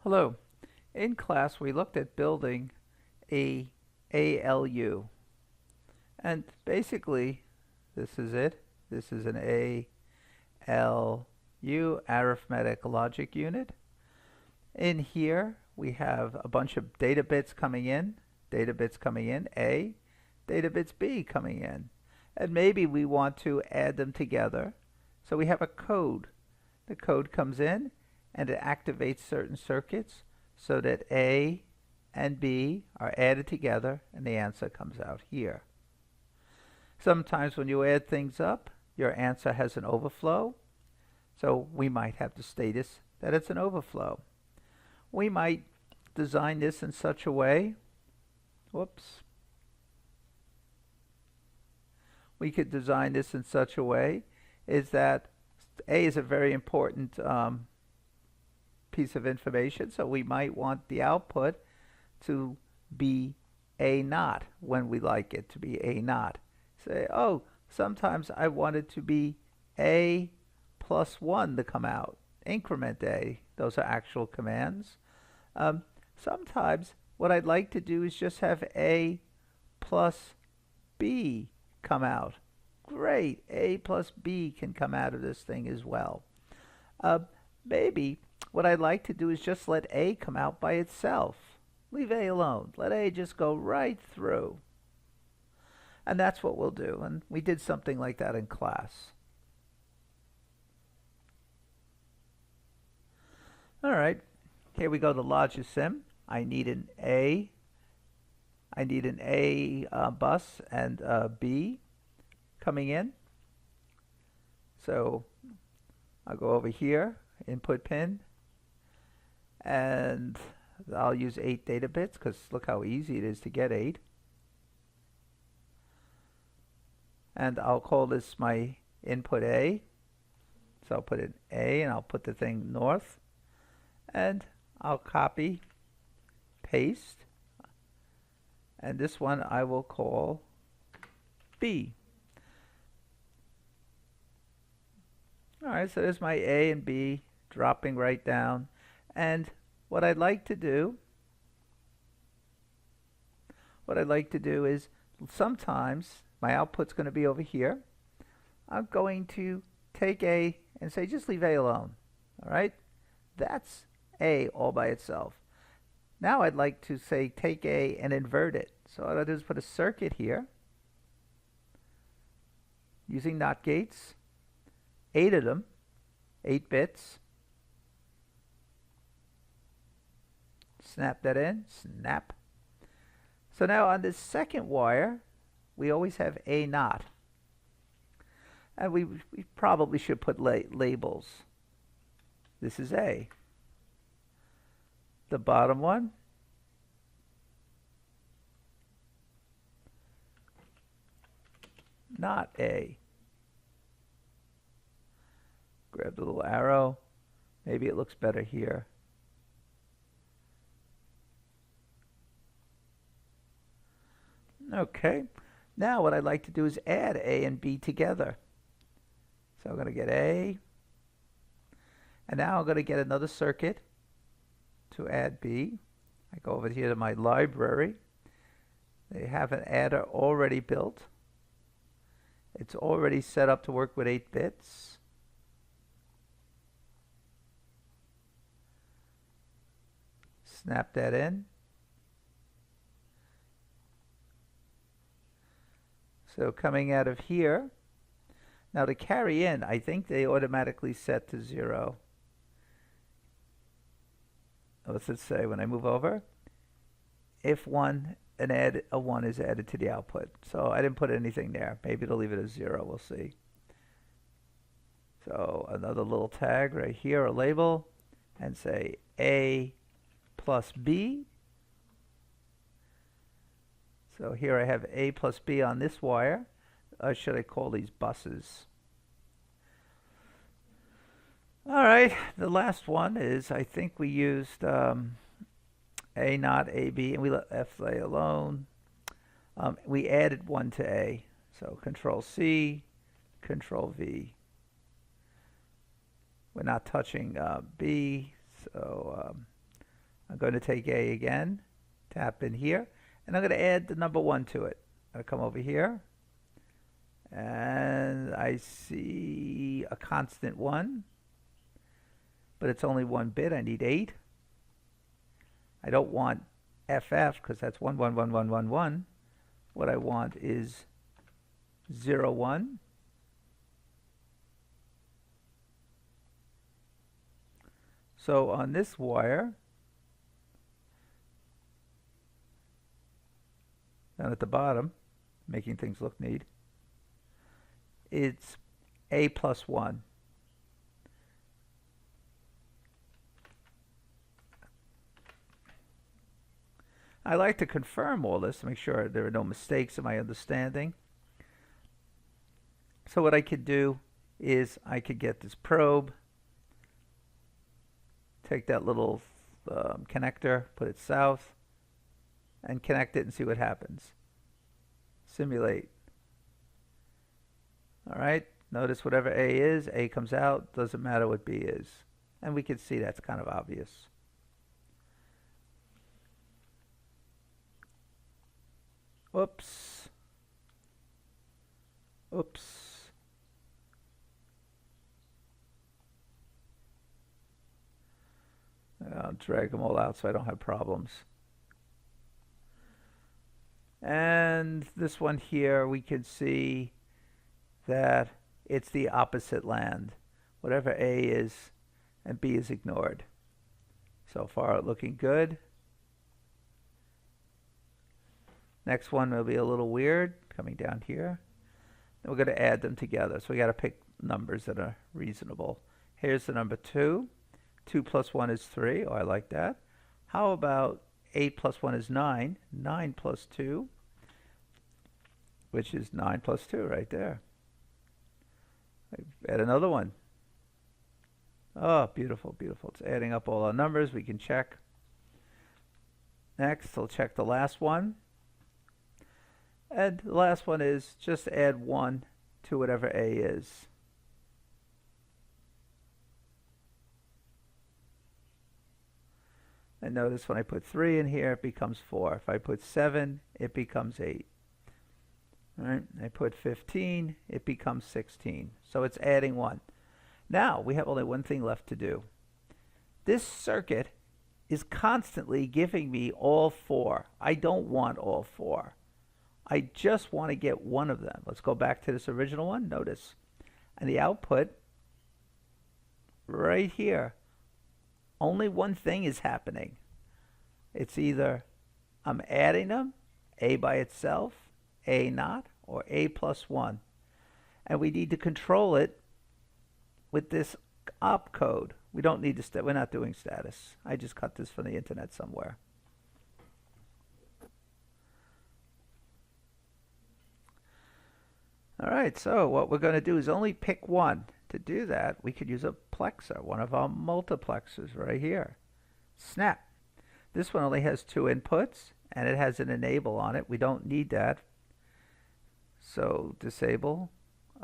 Hello. In class, we looked at building a ALU. And basically, this is it. This is an ALU, arithmetic logic unit. In here, we have a bunch of data bits coming in, A, data bits B coming in. And maybe we want to add them together. So we have a code. The code comes in and it activates certain circuits so that A and B are added together and the answer comes out here. Sometimes when you add things up, your answer has an overflow. So we might have the status that it's an overflow. We might design this in such a way, we could design this in such a way is that A is a very important piece of information, so we might want the output to be A naught when we like it to be A naught. Say, oh, sometimes I want it to be A plus 1 to come out. Increment A, those are actual commands. Sometimes what I'd like to do is just have A plus B come out. Great, A plus B can come out of this thing as well. Maybe what I'd like to do is just let A come out by itself. Leave A alone. Let A just go right through. And that's what we'll do. And we did something like that in class. All right, here we go to Logisim. I need an A bus and a B coming in. So I'll go over here, input pin, and I'll use 8 data bits because look how easy it is to get 8. And I'll call this my input A. So I'll put in A and I'll put the thing north. And I'll copy, paste, and this one I will call B. Alright, so there's my A and B dropping right down. And what I'd like to do is sometimes my output's going to be over here. I'm going to take A and say just leave A alone. Alright? That's A all by itself. Now I'd like to say take A and invert it. So what I'll do is put a circuit here using NOT gates, 8 of them, 8 bits. Snap that in, snap. So now on this second wire, we always have A naught. And we probably should put labels. This is A. The bottom one, not A. Grab the little arrow. Maybe it looks better here. Okay. Now what I'd like to do is add A and B together. So I'm going to get A. And now I'm going to get another circuit to add B. I go over here to my library. They have an adder already built. It's already set up to work with 8 bits. Snap that in. So coming out of here, now to carry in, I think they automatically set to 0. What's it say when I move over? If a 1 is added to the output. So I didn't put anything there. Maybe it'll leave it as 0. We'll see. So another little tag right here, a label, and say A plus B. So here I have A plus B on this wire. Should I call these buses? All right, the last one is I think we used A naught, AB, and we let F lay alone. We added 1 to A. So Control C, Control V. We're not touching B, so I'm going to take A again, tap in here, and I'm going to add the number 1 to it. I'm going to come over here, and I see a constant 1, but it's only 1 bit. I need 8. I don't want FF because that's 1, 1, 1, 1, 1, 1. What I want is 0, 1. So on this wire, down at the bottom, making things look neat, it's A plus 1. I like to confirm all this to make sure there are no mistakes in my understanding. So what I could do is I could get this probe, take that little connector, put it south, and connect it and see what happens. Simulate. All right, notice whatever A is, A comes out, doesn't matter what B is. And we can see that's kind of obvious. Oops. Oops. I'll drag them all out so I don't have problems. And this one here, we can see that it's the opposite land. Whatever A is and B is ignored. So far looking good. Next one will be a little weird, coming down here. And we're going to add them together. So we got to pick numbers that are reasonable. Here's the number 2. 2 plus 1 is 3. Oh, I like that. How about 8 plus 1 is 9. 9 plus 2, which is 9 plus 2 right there. Add another one. Oh, beautiful, beautiful. It's adding up all our numbers. We can check. Next, we'll check the last one. And the last one is just add 1 to whatever A is. And notice when I put 3 in here, it becomes 4. If I put 7, it becomes 8. All right, I put 15, it becomes 16. So it's adding 1. Now, we have only one thing left to do. This circuit is constantly giving me all 4. I don't want all 4. I just want to get one of them. Let's go back to this original one. Notice. And the output, right here, only one thing is happening. It's either I'm adding them, A by itself, A not, or A plus 1. And we need to control it with this opcode. We don't need to, we're not doing status. I just cut this from the internet somewhere. All right, so what we're going to do is only pick one. To do that, we could use a plexer, one of our multiplexers right here. Snap. This one only has 2 inputs, and it has an enable on it. We don't need that. So disable.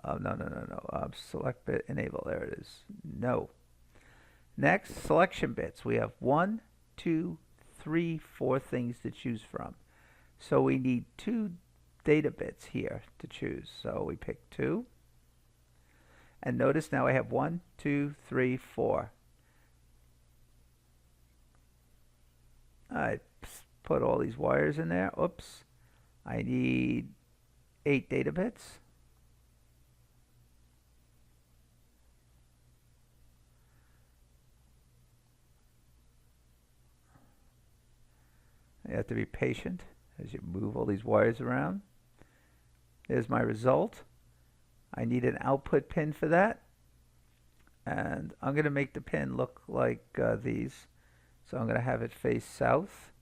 No. Select bit, enable. There it is. No. Next, selection bits. We have 1, 2, 3, 4 things to choose from. So we need 2 data bits here to choose. So we pick 2. And notice now I have 1, 2, 3, 4. I put all these wires in there. Oops. I need 8 data bits. You have to be patient as you move all these wires around. There's my result. I need an output pin for that. And I'm going to make the pin look like these. So I'm going to have it face south.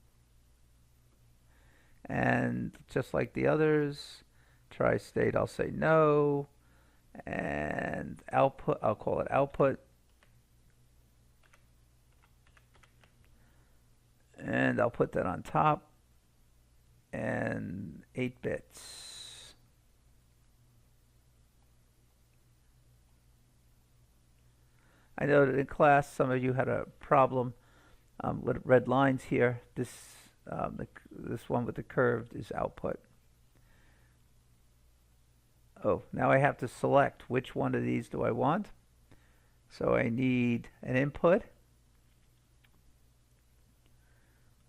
And just like the others, tri-state, I'll say no. And output, I'll call it output. And I'll put that on top. And 8 bits. I know that in class some of you had a problem with red lines here. This one with the curved is output. Oh, now I have to select which one of these do I want. So I need an input.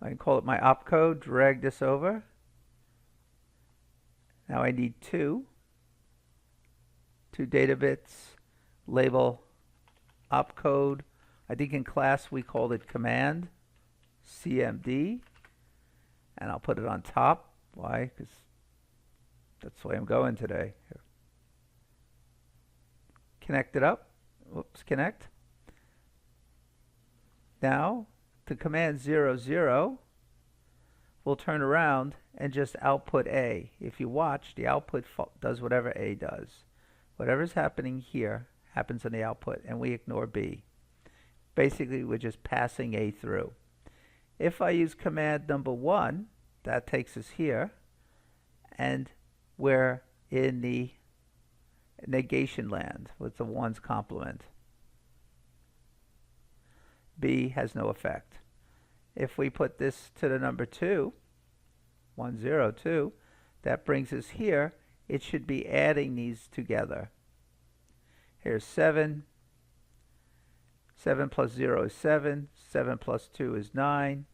I can call it my opcode, drag this over. Now I need two data bits, label opcode. I think in class we called it command, CMD, and I'll put it on top. Why? Because that's the way I'm going today. Here. Connect it up. Whoops, connect. Now, the command 00 will turn around and just output A. If you watch, the output does whatever A does. Whatever's happening here happens in the output, and we ignore B. Basically, we're just passing A through. If I use command number 1, that takes us here, and we're in the negation land with the 1's complement. B has no effect. If we put this to the number 2, 102, that brings us here. It should be adding these together. Here's 7. 7 plus 0 is 7. 7 plus 2 is 9.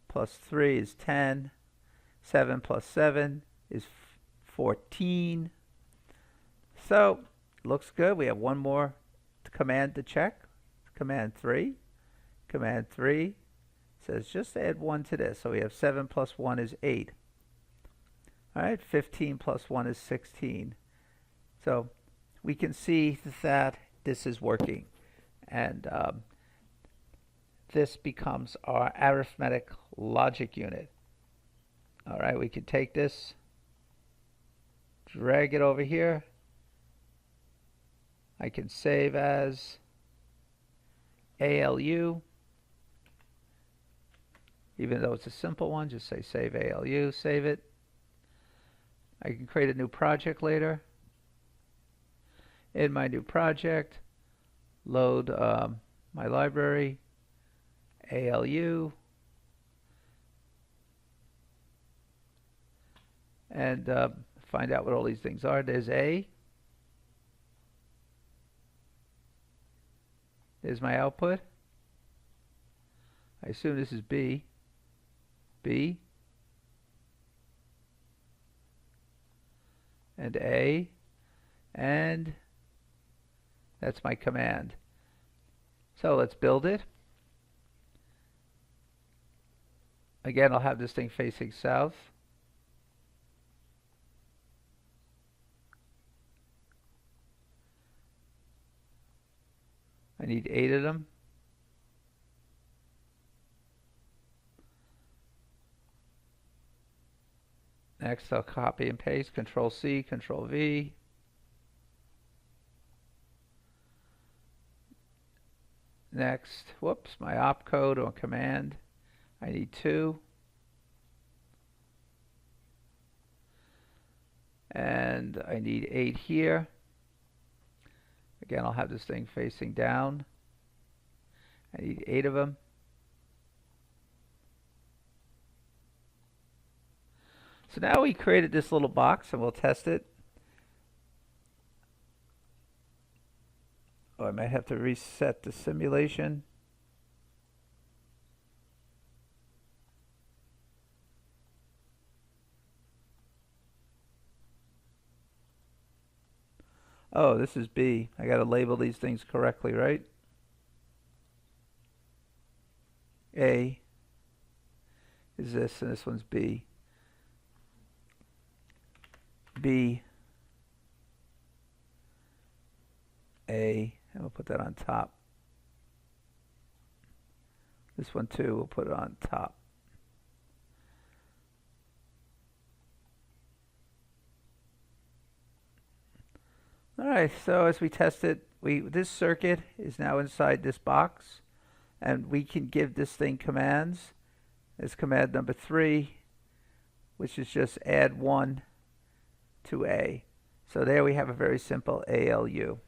Plus 3 is 10. 7 plus 7 is 14. So, looks good. We have one more command to check. Command 3. Command 3 says just add 1 to this. So we have 7 plus 1 is 8. All right, 15 plus 1 is 16. So we can see that this is working. And this becomes our arithmetic logic unit. All right, we can take this, drag it over here. I can save as ALU. Even though it's a simple one, just say save ALU, save it. I can create a new project later. In my new project, load my library, ALU, and find out what all these things are. There's A. There's my output. I assume this is B. B. And A. And that's my command. So let's build it. Again, I'll have this thing facing south. I need 8 of them. Next, I'll copy and paste, Control C, Control V. Next, whoops, my opcode or command. I need 2. And I need 8 here. Again, I'll have this thing facing down. I need 8 of them. So now we created this little box and we'll test it. Oh, I might have to reset the simulation. Oh, this is B. I got to label these things correctly, right? A is this, and this one's B. B, A, and we'll put that on top. This one too, we'll put it on top. All right, so as we test it, this circuit is now inside this box, and we can give this thing commands. There's command number 3, which is just add 1 to A. So there we have a very simple ALU.